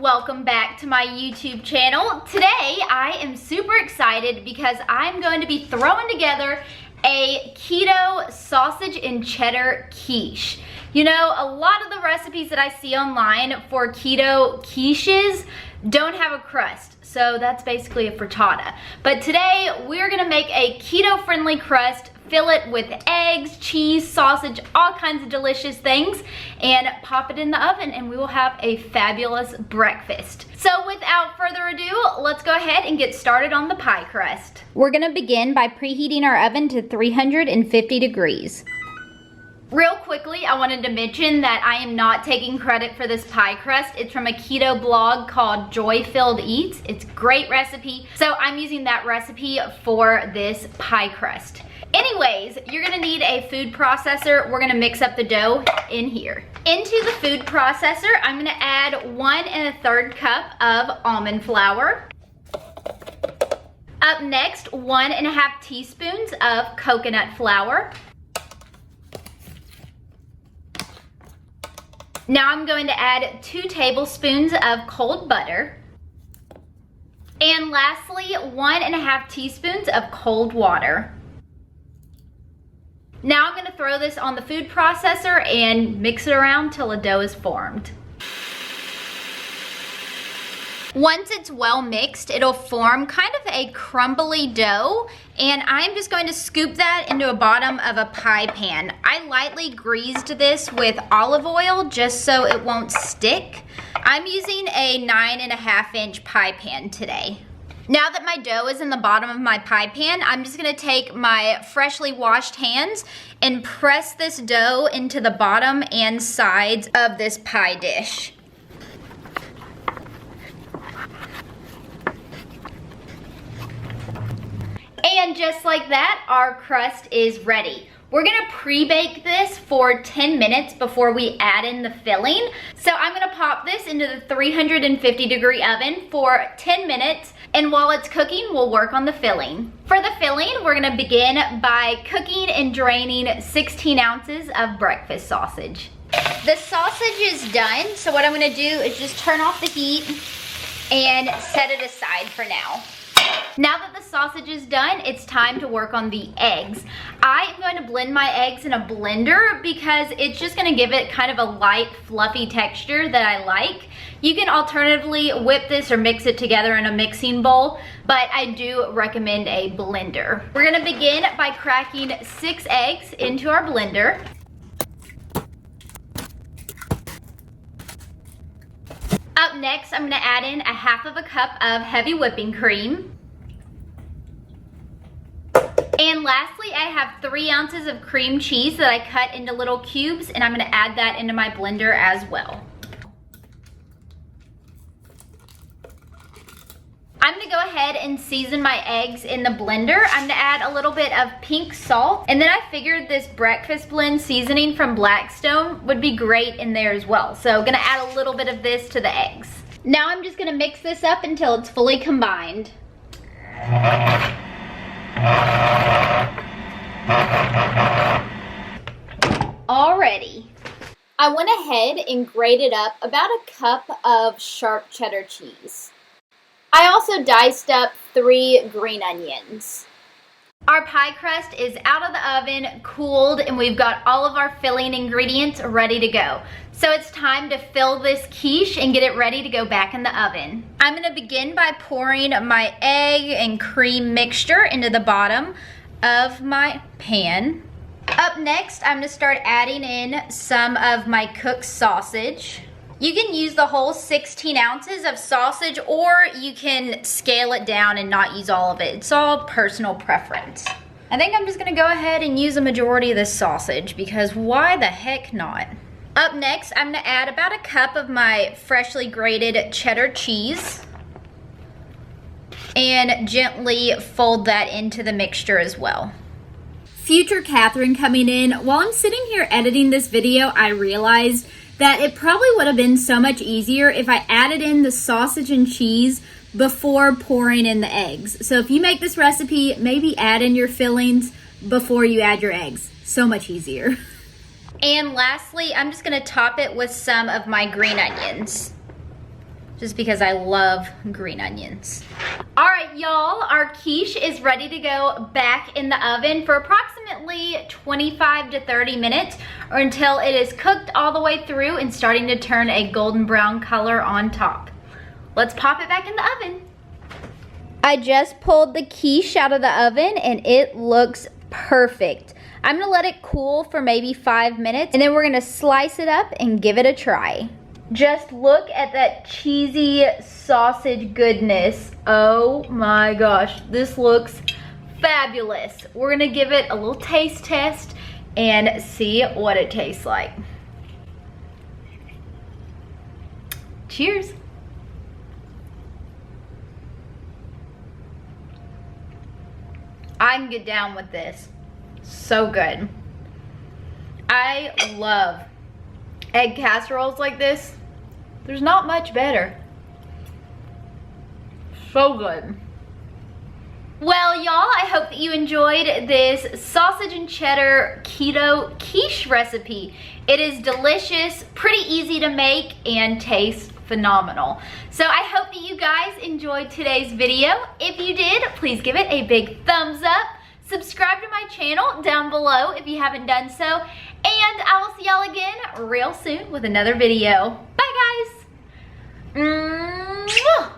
welcome back to my YouTube channel. Today I am super excited because I'm going to be throwing together a keto sausage and cheddar quiche. You know, a lot of the recipes that I see online for keto quiches don't have a crust, so that's basically a frittata. But today we're gonna make a keto-friendly crust, fill it with eggs, cheese, sausage, all kinds of delicious things, and pop it in the oven and we will have a fabulous breakfast. So without further ado, let's go ahead and get started on the pie crust. We're gonna begin by preheating our oven to 350 degrees. Real quickly, I wanted to mention that I am not taking credit for this pie crust. It's from a keto blog called Joy Filled Eats. It's a great recipe, so I'm using that recipe for this pie crust. Anyways, you're gonna need a food processor. We're gonna mix up the dough in here. Into the food processor, I'm gonna add 1 1/3 cup of almond flour. Up next, 1 1/2 teaspoons of coconut flour. Now I'm going to add 2 tablespoons of cold butter. And lastly, 1 1/2 teaspoons of cold water. Now I'm going to throw this on the food processor and mix it around till a dough is formed. Once it's well mixed, it'll form kind of a crumbly dough, and I'm just going to scoop that into a bottom of a pie pan. I lightly greased this with olive oil just so it won't stick. I'm using a 9.5 inch pie pan today. Now that my dough is in the bottom of my pie pan, I'm just gonna take my freshly washed hands and press this dough into the bottom and sides of this pie dish. And just like that, our crust is ready. We're gonna pre-bake this for 10 minutes before we add in the filling. So I'm gonna pop this into the 350 degree oven for 10 minutes. And while it's cooking, we'll work on the filling. For the filling, we're gonna begin by cooking and draining 16 ounces of breakfast sausage. The sausage is done, so what I'm gonna do is just turn off the heat and set it aside for now. Now that the sausage is done, it's time to work on the eggs. I am going to blend my eggs in a blender because it's just gonna give it kind of a light, fluffy texture that I like. You can alternatively whip this or mix it together in a mixing bowl, but I do recommend a blender. We're gonna begin by cracking 6 eggs into our blender. Up next, I'm gonna add in 1/2 cup of heavy whipping cream. And lastly, I have 3 ounces of cream cheese that I cut into little cubes, and I'm gonna add that into my blender as well. I'm gonna go ahead and season my eggs in the blender. I'm gonna add a little bit of pink salt, and then I figured this breakfast blend seasoning from Blackstone would be great in there as well. So gonna add a little bit of this to the eggs. Now I'm just gonna mix this up until it's fully combined. Alrighty. I went ahead and grated up about 1 cup of sharp cheddar cheese. I also diced up 3 green onions. Our pie crust is out of the oven, cooled, and we've got all of our filling ingredients ready to go. So it's time to fill this quiche and get it ready to go back in the oven. I'm gonna begin by pouring my egg and cream mixture into the bottom of my pan. Up next, I'm gonna start adding in some of my cooked sausage. You can use the whole 16 ounces of sausage, or you can scale it down and not use all of it. It's all personal preference. I think I'm just gonna go ahead and use a majority of this sausage because why the heck not? Up next, I'm gonna add about 1 cup of my freshly grated cheddar cheese and gently fold that into the mixture as well. Future Katherine coming in. While I'm sitting here editing this video, I realized that it probably would have been so much easier if I added in the sausage and cheese before pouring in the eggs. So if you make this recipe, maybe add in your fillings before you add your eggs. So much easier. And lastly, I'm just gonna top it with some of my green onions. just because I love green onions. All right, y'all, our quiche is ready to go back in the oven for approximately 25 to 30 minutes, or until it is cooked all the way through and starting to turn a golden brown color on top. Let's pop it back in the oven. I just pulled the quiche out of the oven and it looks perfect. I'm gonna let it cool for maybe 5 minutes, and then we're gonna slice it up and give it a try. Just look at that cheesy sausage goodness. Oh my gosh, this looks fabulous. We're gonna give it a little taste test and see what it tastes like. Cheers. I can get down with this. So good. I love egg casseroles like this. There's not much better. So good. Well, y'all, I hope that you enjoyed this sausage and cheddar keto quiche recipe. It is delicious, pretty easy to make, and tastes phenomenal. So I hope that you guys enjoyed today's video. If you did, please give it a big thumbs up. Subscribe to my channel down below if you haven't done so. And I will see y'all again real soon with another video. Bye, guys. Mwah.